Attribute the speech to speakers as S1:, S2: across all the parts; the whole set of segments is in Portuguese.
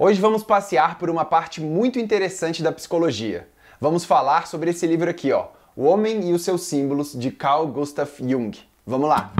S1: Hoje vamos passear por uma parte muito interessante da psicologia. Vamos falar sobre esse livro aqui, ó, O Homem e os Seus Símbolos, de Carl Gustav Jung. Vamos lá!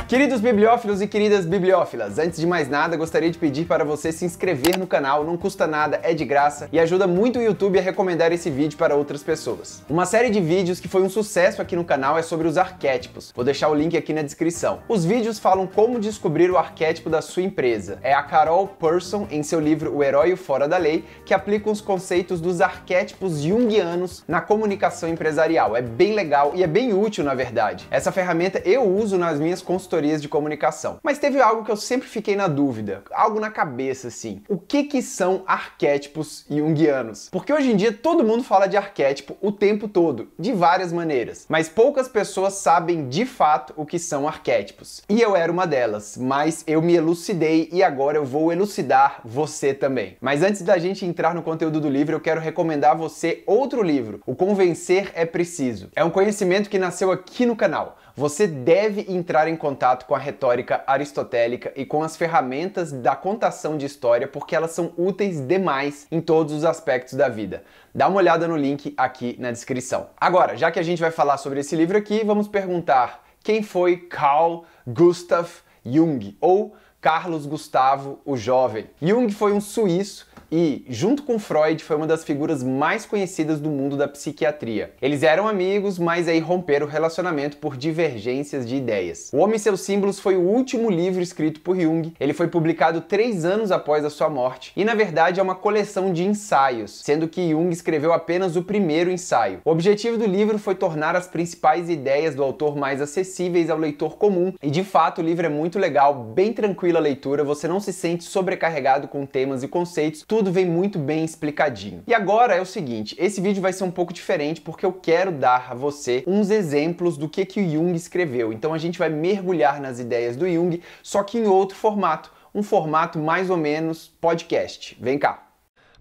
S1: Queridos bibliófilos e queridas bibliófilas, antes de mais nada, gostaria de pedir para você se inscrever no canal, não custa nada, é de graça e ajuda muito o YouTube a recomendar esse vídeo para outras pessoas. Uma série de vídeos que foi um sucesso aqui no canal é sobre os arquétipos. Vou deixar o link aqui na descrição. Os vídeos falam como descobrir o arquétipo da sua empresa. É a Carol Person, em seu livro O Herói e o Fora da Lei, que aplica os conceitos dos arquétipos junguianos na comunicação empresarial. É bem legal e é bem útil, na verdade. Essa ferramenta eu uso nas minhas consultorias de comunicação. Mas teve algo que eu sempre fiquei na dúvida, algo na cabeça assim. O que são arquétipos junguianos? Porque hoje em dia todo mundo fala de arquétipo o tempo todo, de várias maneiras, mas poucas pessoas sabem de fato o que são arquétipos. E eu era uma delas, mas eu me elucidei e agora eu vou elucidar você também. Mas antes da gente entrar no conteúdo do livro, eu quero recomendar a você outro livro, O Convencer é Preciso. É um conhecimento que nasceu aqui no canal. Você deve entrar em contato com a retórica aristotélica e com as ferramentas da contação de história, porque elas são úteis demais em todos os aspectos da vida. Dá uma olhada no link aqui na descrição. Agora, já que a gente vai falar sobre esse livro aqui, vamos perguntar quem foi Carl Gustav Jung, ou Carlos Gustavo o Jovem. Jung foi um suíço e, junto com Freud, foi uma das figuras mais conhecidas do mundo da psiquiatria. Eles eram amigos, mas aí romperam o relacionamento por divergências de ideias. O Homem e Seus Símbolos foi o último livro escrito por Jung. Ele foi publicado 3 anos após a sua morte e, na verdade, é uma coleção de ensaios, sendo que Jung escreveu apenas o primeiro ensaio. O objetivo do livro foi tornar as principais ideias do autor mais acessíveis ao leitor comum e, de fato, o livro é muito legal, bem tranquila a leitura, você não se sente sobrecarregado com temas e conceitos, tudo vem muito bem explicadinho. E agora é o seguinte, esse vídeo vai ser um pouco diferente porque eu quero dar a você uns exemplos do que o Jung escreveu. Então a gente vai mergulhar nas ideias do Jung, só que em outro formato, um formato mais ou menos podcast. Vem cá!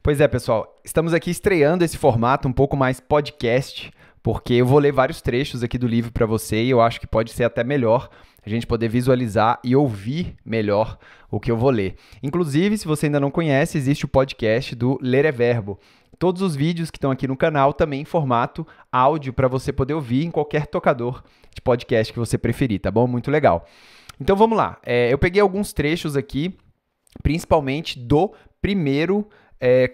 S2: Pois é, pessoal, estamos aqui estreando esse formato um pouco mais podcast, porque eu vou ler vários trechos aqui do livro para você e eu acho que pode ser até melhor a gente poder visualizar e ouvir melhor o que eu vou ler. Inclusive, se você ainda não conhece, existe o podcast do Ler é Verbo. Todos os vídeos que estão aqui no canal também em formato áudio para você poder ouvir em qualquer tocador de podcast que você preferir, tá bom? Muito legal. Então vamos lá. Eu peguei alguns trechos aqui, principalmente do primeiro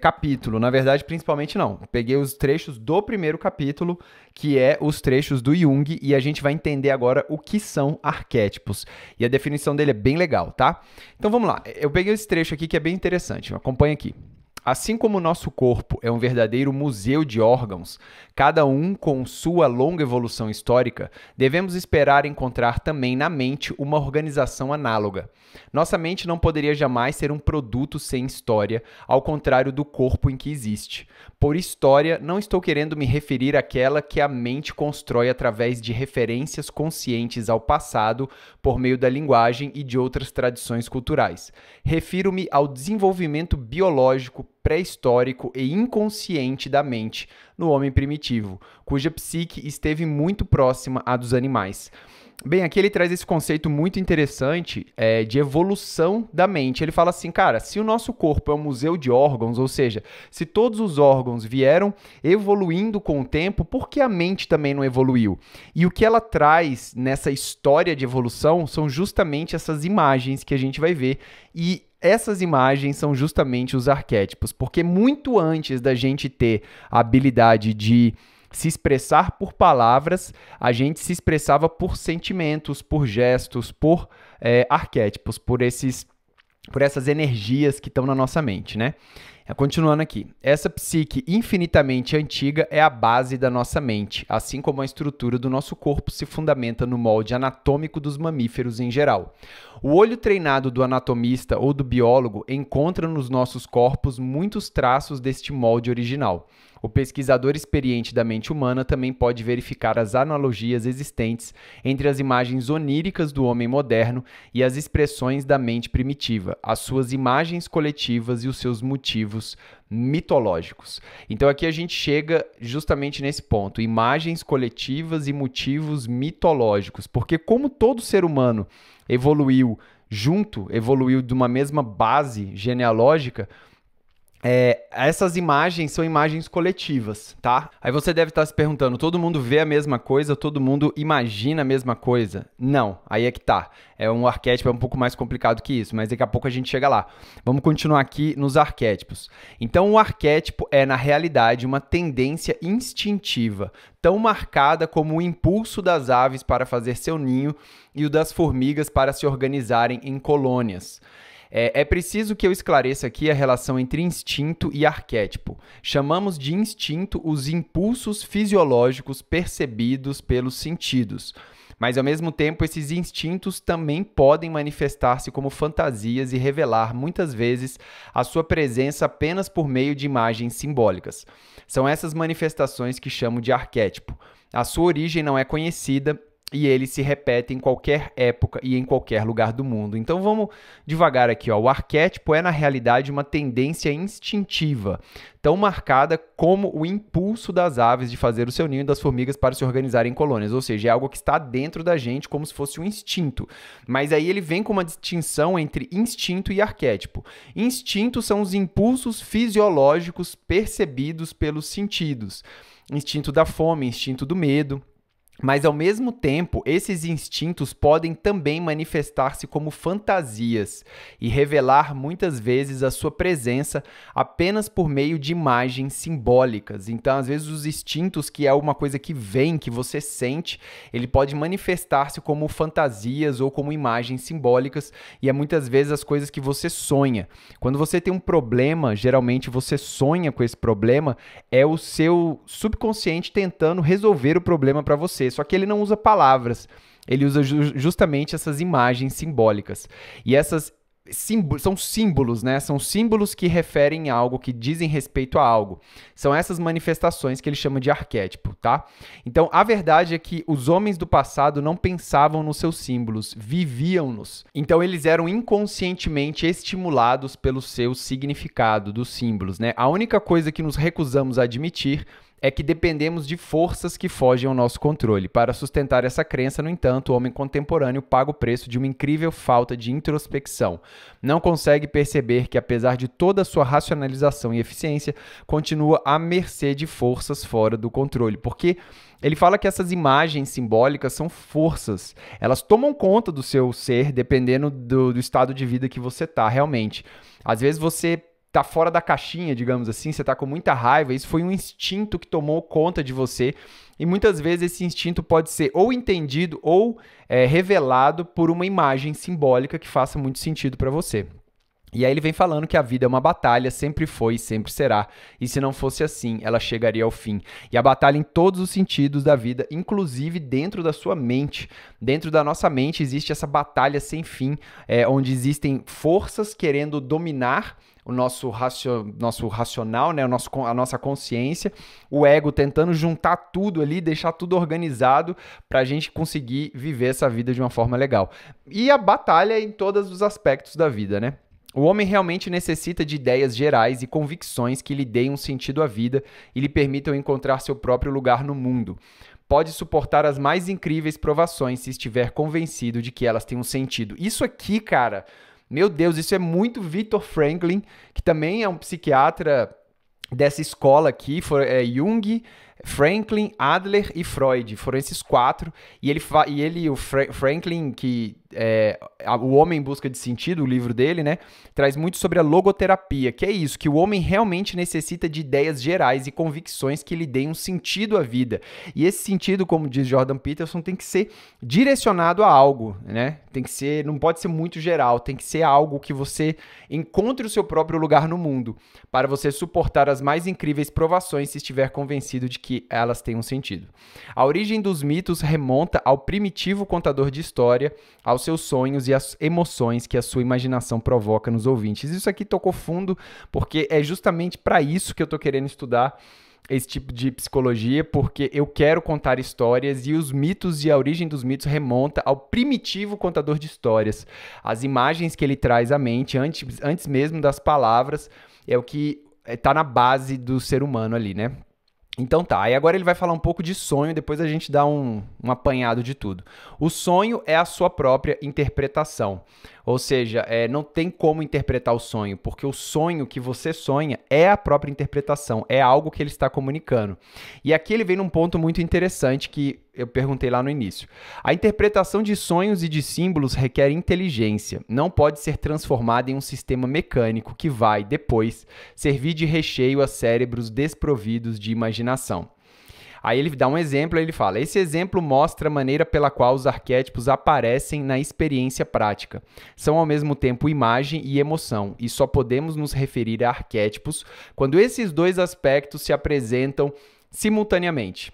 S2: capítulo. Na verdade, principalmente não. Peguei os trechos do primeiro capítulo, que é os trechos do Jung, e a gente vai entender agora o que são arquétipos. E a definição dele é bem legal, tá? Então vamos lá. Eu peguei esse trecho aqui que é bem interessante. Acompanha aqui. Assim como o nosso corpo é um verdadeiro museu de órgãos, cada um com sua longa evolução histórica, devemos esperar encontrar também na mente uma organização análoga. Nossa mente não poderia jamais ser um produto sem história, ao contrário do corpo em que existe. Por história, não estou querendo me referir àquela que a mente constrói através de referências conscientes ao passado por meio da linguagem e de outras tradições culturais. Refiro-me ao desenvolvimento biológico pré-histórico e inconsciente da mente no homem primitivo, cuja psique esteve muito próxima à dos animais. Bem, aqui ele traz esse conceito muito interessante de evolução da mente. Ele fala assim, cara, se o nosso corpo é um museu de órgãos, ou seja, se todos os órgãos vieram evoluindo com o tempo, por que a mente também não evoluiu? E o que ela traz nessa história de evolução são justamente essas imagens que a gente vai ver, e essas imagens são justamente os arquétipos, porque muito antes da gente ter a habilidade de se expressar por palavras, a gente se expressava por sentimentos, por gestos, por arquétipos, por essas energias que estão na nossa mente, né? Continuando aqui, essa psique infinitamente antiga é a base da nossa mente, assim como a estrutura do nosso corpo se fundamenta no molde anatômico dos mamíferos em geral. O olho treinado do anatomista ou do biólogo encontra nos nossos corpos muitos traços deste molde original. O pesquisador experiente da mente humana também pode verificar as analogias existentes entre as imagens oníricas do homem moderno e as expressões da mente primitiva, as suas imagens coletivas e os seus motivos mitológicos. Então aqui a gente chega justamente nesse ponto, imagens coletivas e motivos mitológicos, porque como todo ser humano evoluiu junto, evoluiu de uma mesma base genealógica, essas imagens são imagens coletivas, tá? Aí você deve estar se perguntando, todo mundo vê a mesma coisa, todo mundo imagina a mesma coisa? Não, aí é que tá. Um arquétipo um pouco mais complicado que isso, mas daqui a pouco a gente chega lá. Vamos continuar aqui nos arquétipos. Então, o arquétipo é, na realidade, uma tendência instintiva, tão marcada como o impulso das aves para fazer seu ninho e o das formigas para se organizarem em colônias. É preciso que eu esclareça aqui a relação entre instinto e arquétipo. Chamamos de instinto os impulsos fisiológicos percebidos pelos sentidos. Mas, ao mesmo tempo, esses instintos também podem manifestar-se como fantasias e revelar, muitas vezes, a sua presença apenas por meio de imagens simbólicas. São essas manifestações que chamo de arquétipo. A sua origem não é conhecida e ele se repete em qualquer época e em qualquer lugar do mundo. Então vamos devagar aqui, ó. O arquétipo é, na realidade, uma tendência instintiva, tão marcada como o impulso das aves de fazer o seu ninho e das formigas para se organizarem em colônias. Ou seja, é algo que está dentro da gente como se fosse um instinto. Mas aí ele vem com uma distinção entre instinto e arquétipo. Instinto são os impulsos fisiológicos percebidos pelos sentidos. Instinto da fome, instinto do medo. Mas, ao mesmo tempo, esses instintos podem também manifestar-se como fantasias e revelar muitas vezes a sua presença apenas por meio de imagens simbólicas. Então, às vezes, os instintos, que é uma coisa que vem, que você sente, ele pode manifestar-se como fantasias ou como imagens simbólicas, e é muitas vezes as coisas que você sonha. Quando você tem um problema, geralmente você sonha com esse problema, é o seu subconsciente tentando resolver o problema para você. Só que ele não usa palavras, ele usa justamente essas imagens simbólicas. E essas são símbolos, né? São símbolos que referem a algo, que dizem respeito a algo. São essas manifestações que ele chama de arquétipo, tá? Então, a verdade é que os homens do passado não pensavam nos seus símbolos, viviam-nos. Então, eles eram inconscientemente estimulados pelo seu significado dos símbolos, né? A única coisa que nos recusamos a admitir é que dependemos de forças que fogem ao nosso controle. Para sustentar essa crença, no entanto, o homem contemporâneo paga o preço de uma incrível falta de introspecção. Não consegue perceber que, apesar de toda a sua racionalização e eficiência, continua à mercê de forças fora do controle. Porque ele fala que essas imagens simbólicas são forças. Elas tomam conta do seu ser, dependendo do estado de vida que você está realmente. Às vezes você tá fora da caixinha, digamos assim, você tá com muita raiva, isso foi um instinto que tomou conta de você, e muitas vezes esse instinto pode ser ou entendido ou revelado por uma imagem simbólica que faça muito sentido para você. E aí ele vem falando que a vida é uma batalha, sempre foi e sempre será, e se não fosse assim, ela chegaria ao fim. E a batalha em todos os sentidos da vida, inclusive dentro da sua mente. Dentro da nossa mente existe essa batalha sem fim, onde existem forças querendo dominar o nosso racional, né? A nossa consciência, o ego tentando juntar tudo ali, deixar tudo organizado para a gente conseguir viver essa vida de uma forma legal. E a batalha em todos os aspectos da vida, né? O homem realmente necessita de ideias gerais e convicções que lhe deem um sentido à vida e lhe permitam encontrar seu próprio lugar no mundo. Pode suportar as mais incríveis provações se estiver convencido de que elas têm um sentido. Isso aqui, cara, meu Deus, isso é muito Viktor Frankl, que também é um psiquiatra dessa escola aqui, Jung, Franklin, Adler e Freud, foram esses quatro, o Franklin, que O Homem em Busca de Sentido, o livro dele, né, traz muito sobre a logoterapia, que é isso, que o homem realmente necessita de ideias gerais e convicções que lhe deem um sentido à vida, e esse sentido, como diz Jordan Peterson, tem que ser direcionado a algo, né, não pode ser muito geral, tem que ser algo que você encontre o seu próprio lugar no mundo, para você suportar as mais incríveis provações se estiver convencido de que elas têm um sentido. A origem dos mitos remonta ao primitivo contador de história, aos seus sonhos e às emoções que a sua imaginação provoca nos ouvintes. Isso aqui tocou fundo, porque é justamente para isso que eu estou querendo estudar esse tipo de psicologia, porque eu quero contar histórias e os mitos e a origem dos mitos remonta ao primitivo contador de histórias. As imagens que ele traz à mente, antes mesmo das palavras, é o que está na base do ser humano ali, né? Então tá, aí agora ele vai falar um pouco de sonho, depois a gente dá um apanhado de tudo. O sonho é a sua própria interpretação, ou seja, não tem como interpretar o sonho, porque o sonho que você sonha é a própria interpretação, é algo que ele está comunicando. E aqui ele vem num ponto muito interessante que eu perguntei lá no início. A interpretação de sonhos e de símbolos requer inteligência, não pode ser transformada em um sistema mecânico que vai, depois, servir de recheio a cérebros desprovidos de imaginação. Aí ele dá um exemplo, ele fala: esse exemplo mostra a maneira pela qual os arquétipos aparecem na experiência prática. São ao mesmo tempo imagem e emoção, e só podemos nos referir a arquétipos quando esses dois aspectos se apresentam simultaneamente.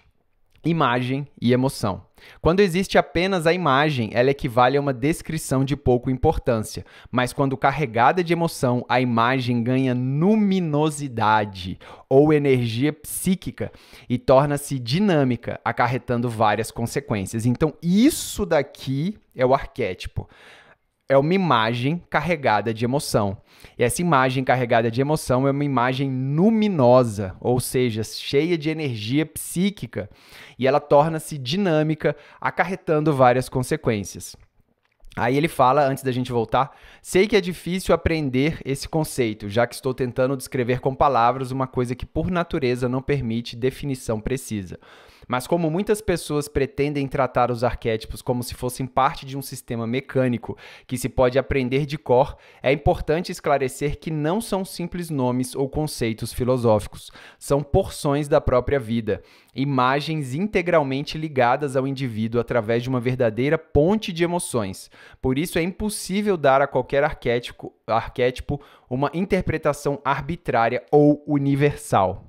S2: Imagem e emoção. Quando existe apenas a imagem, ela equivale a uma descrição de pouca importância, mas quando carregada de emoção, a imagem ganha luminosidade ou energia psíquica e torna-se dinâmica, acarretando várias consequências. Então, isso daqui é o arquétipo. É uma imagem carregada de emoção. E essa imagem carregada de emoção é uma imagem luminosa, ou seja, cheia de energia psíquica, e ela torna-se dinâmica, acarretando várias consequências. Aí ele fala, antes da gente voltar: sei que é difícil aprender esse conceito, já que estou tentando descrever com palavras uma coisa que por natureza não permite definição precisa. Mas como muitas pessoas pretendem tratar os arquétipos como se fossem parte de um sistema mecânico que se pode aprender de cor, é importante esclarecer que não são simples nomes ou conceitos filosóficos. São porções da própria vida, imagens integralmente ligadas ao indivíduo através de uma verdadeira ponte de emoções. Por isso é impossível dar a qualquer arquétipo uma interpretação arbitrária ou universal.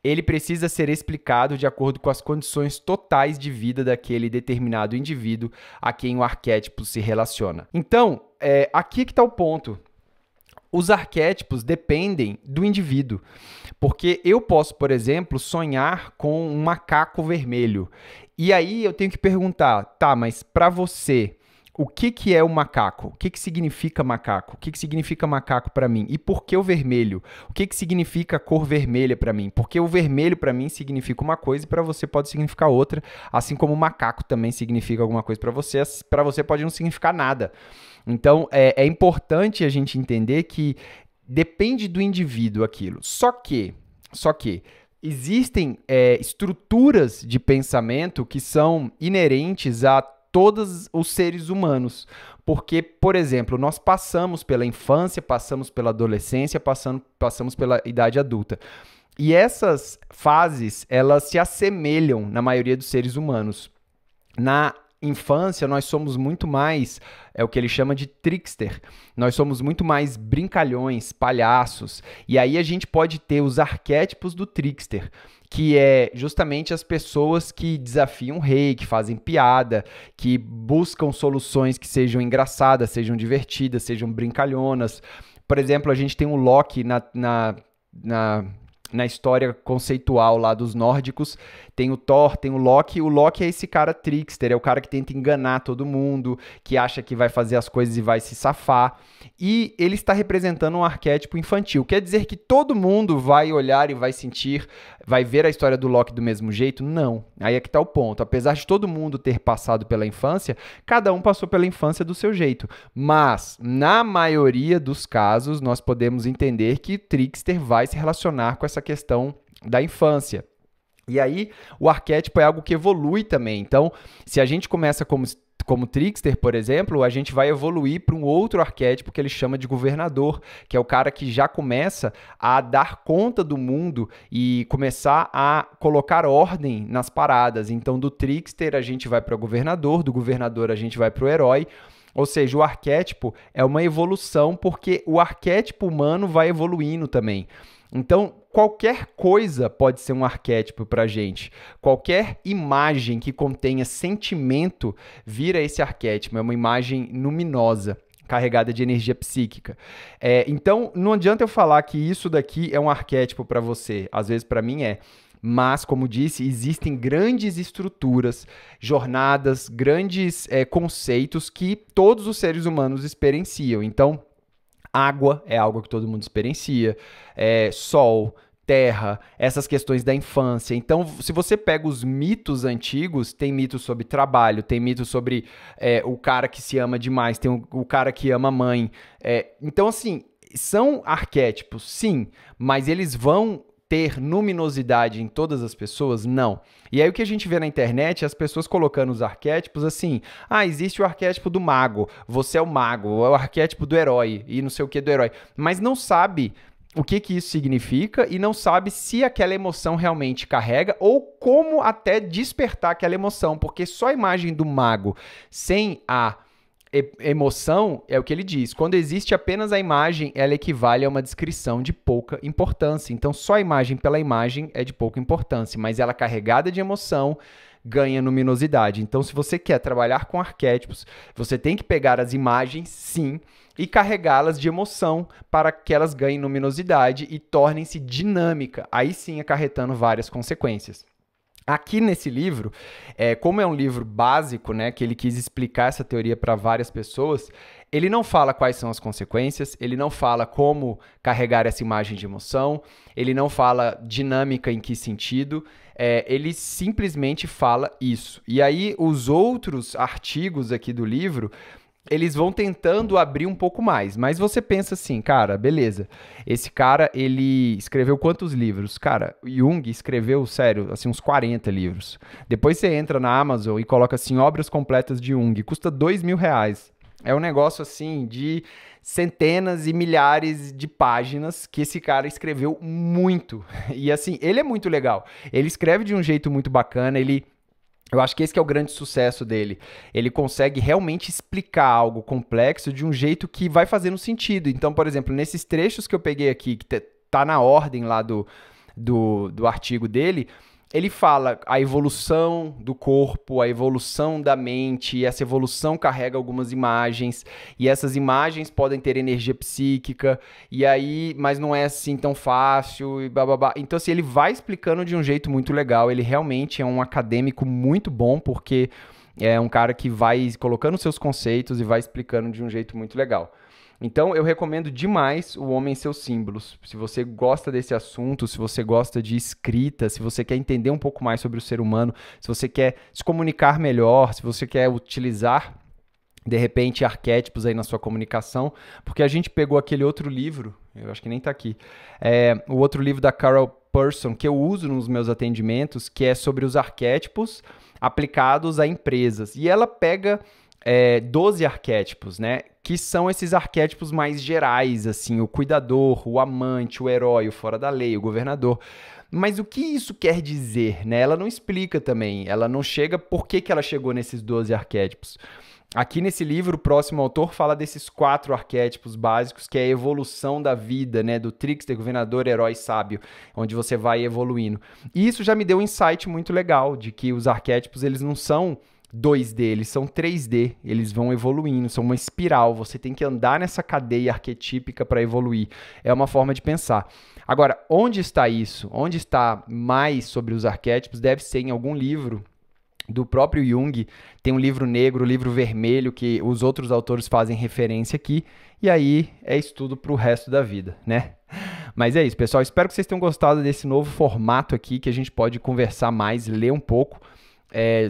S2: Ele precisa ser explicado de acordo com as condições totais de vida daquele determinado indivíduo a quem o arquétipo se relaciona. Então, aqui que está o ponto. Os arquétipos dependem do indivíduo, porque eu posso, por exemplo, sonhar com um macaco vermelho. E aí eu tenho que perguntar, tá, mas para você, o que é o macaco? O que significa macaco? O que significa macaco para mim? E por que o vermelho? O que significa a cor vermelha para mim? Porque o vermelho para mim significa uma coisa e para você pode significar outra, assim como o macaco também significa alguma coisa para você pode não significar nada. Então, é importante a gente entender que depende do indivíduo aquilo. Só que existem estruturas de pensamento que são inerentes a todos os seres humanos, porque, por exemplo, nós passamos pela infância, passamos pela adolescência, passamos pela idade adulta. E essas fases, elas se assemelham na maioria dos seres humanos. Na infância, nós somos muito mais, o que ele chama de trickster. Nós somos muito mais brincalhões, palhaços. E aí a gente pode ter os arquétipos do trickster, que é justamente as pessoas que desafiam o rei, que fazem piada, que buscam soluções que sejam engraçadas, sejam divertidas, sejam brincalhonas. Por exemplo, a gente tem o Loki na história conceitual lá dos nórdicos, tem o Thor, tem o Loki. O Loki é esse cara trickster, é o cara que tenta enganar todo mundo, que acha que vai fazer as coisas e vai se safar. E ele está representando um arquétipo infantil. Quer dizer que todo mundo vai olhar e vai sentir, vai ver a história do Loki do mesmo jeito? Não. Aí é que está o ponto. Apesar de todo mundo ter passado pela infância, cada um passou pela infância do seu jeito. Mas, na maioria dos casos, nós podemos entender que o trickster vai se relacionar com essa questão da infância. E aí, o arquétipo é algo que evolui também. Então, se a gente começa como trickster, por exemplo, a gente vai evoluir para um outro arquétipo que ele chama de governador, que é o cara que já começa a dar conta do mundo e começar a colocar ordem nas paradas. Então, do trickster a gente vai para o governador, do governador a gente vai para o herói. Ou seja, o arquétipo é uma evolução porque o arquétipo humano vai evoluindo também. Então, qualquer coisa pode ser um arquétipo para a gente. Qualquer imagem que contenha sentimento vira esse arquétipo. É uma imagem luminosa, carregada de energia psíquica. Então, não adianta eu falar que isso daqui é um arquétipo para você. Às vezes, para mim, é. Mas, como disse, existem grandes estruturas, jornadas, grandes conceitos que todos os seres humanos experienciam. Então, água é algo que todo mundo experiencia, sol, terra, essas questões da infância. Então, se você pega os mitos antigos, tem mitos sobre trabalho, tem mitos sobre o cara que se ama demais, tem o cara que ama a mãe. Então, assim, são arquétipos, sim, mas eles vão ter luminosidade em todas as pessoas? Não. E aí o que a gente vê na internet é as pessoas colocando os arquétipos assim, existe o arquétipo do mago, você é o mago, é o arquétipo do herói, e não sei o que do herói, mas não sabe o que isso significa e não sabe se aquela emoção realmente carrega ou como até despertar aquela emoção, porque só a imagem do mago sem a emoção é o que ele diz. Quando existe apenas a imagem, ela equivale a uma descrição de pouca importância. Então, só a imagem pela imagem é de pouca importância, mas ela carregada de emoção ganha luminosidade. Então, se você quer trabalhar com arquétipos, você tem que pegar as imagens, sim, e carregá-las de emoção para que elas ganhem luminosidade e tornem-se dinâmica, aí sim acarretando várias consequências. Aqui nesse livro, como é um livro básico, né, que ele quis explicar essa teoria para várias pessoas, ele não fala quais são as consequências, ele não fala como carregar essa imagem de emoção, ele não fala dinâmica em que sentido, ele simplesmente fala isso. E aí os outros artigos aqui do livro, eles vão tentando abrir um pouco mais, mas você pensa assim, cara, beleza, esse cara, ele escreveu quantos livros? Cara, Jung escreveu, sério, assim, uns 40 livros. Depois você entra na Amazon e coloca assim, obras completas de Jung, custa R$2.000. É um negócio assim de centenas e milhares de páginas que esse cara escreveu muito. E assim, ele é muito legal. Ele escreve de um jeito muito bacana, eu acho que esse que é o grande sucesso dele. Ele consegue realmente explicar algo complexo de um jeito que vai fazendo sentido. Então, por exemplo, nesses trechos que eu peguei aqui, que tá na ordem lá do artigo dele, ele fala a evolução do corpo, a evolução da mente, e essa evolução carrega algumas imagens, e essas imagens podem ter energia psíquica, e aí, mas não é assim tão fácil, e bababá. Então, assim, ele vai explicando de um jeito muito legal, ele realmente é um acadêmico muito bom, porque é um cara que vai colocando seus conceitos e vai explicando de um jeito muito legal. Então, eu recomendo demais O Homem e Seus Símbolos. Se você gosta desse assunto, se você gosta de escrita, se você quer entender um pouco mais sobre o ser humano, se você quer se comunicar melhor, se você quer utilizar, de repente, arquétipos aí na sua comunicação, porque a gente pegou aquele outro livro, eu acho que nem está aqui, o outro livro da Carol Person, que eu uso nos meus atendimentos, que é sobre os arquétipos aplicados a empresas. E ela pega 12 arquétipos, né? Que são esses arquétipos mais gerais, assim, o cuidador, o amante, o herói, o fora da lei, o governador. Mas o que isso quer dizer, né? Ela não explica também, ela não chega por que ela chegou nesses 12 arquétipos. Aqui nesse livro, o próximo autor fala desses 4 arquétipos básicos, que é a evolução da vida, né? Do trickster, governador, herói, sábio, onde você vai evoluindo. E isso já me deu um insight muito legal, de que os arquétipos, eles não são 2D, eles são 3D, eles vão evoluindo, são uma espiral, você tem que andar nessa cadeia arquetípica para evoluir, é uma forma de pensar. Agora, onde está isso? Onde está mais sobre os arquétipos? Deve ser em algum livro do próprio Jung, tem um livro negro, um livro vermelho, que os outros autores fazem referência aqui, e aí é estudo para o resto da vida, né? Mas é isso, pessoal, espero que vocês tenham gostado desse novo formato aqui, que a gente pode conversar mais, ler um pouco,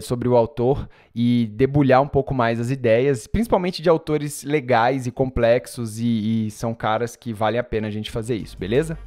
S2: sobre o autor e debulhar um pouco mais as ideias, principalmente de autores legais e complexos e são caras que valem a pena a gente fazer isso, beleza?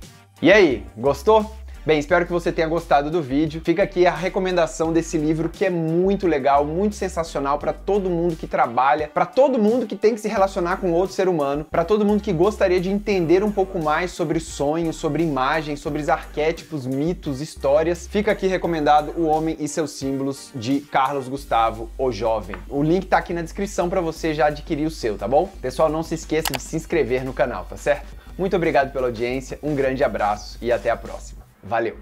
S1: E aí, gostou? Bem, espero que você tenha gostado do vídeo. Fica aqui a recomendação desse livro que é muito legal, muito sensacional para todo mundo que trabalha, para todo mundo que tem que se relacionar com outro ser humano, para todo mundo que gostaria de entender um pouco mais sobre sonhos, sobre imagens, sobre os arquétipos, mitos, histórias. Fica aqui recomendado O Homem e Seus Símbolos, de Carlos Gustavo, o Jovem. O link tá aqui na descrição para você já adquirir o seu, tá bom? Pessoal, não se esqueça de se inscrever no canal, tá certo? Muito obrigado pela audiência, um grande abraço e até a próxima. Valeu!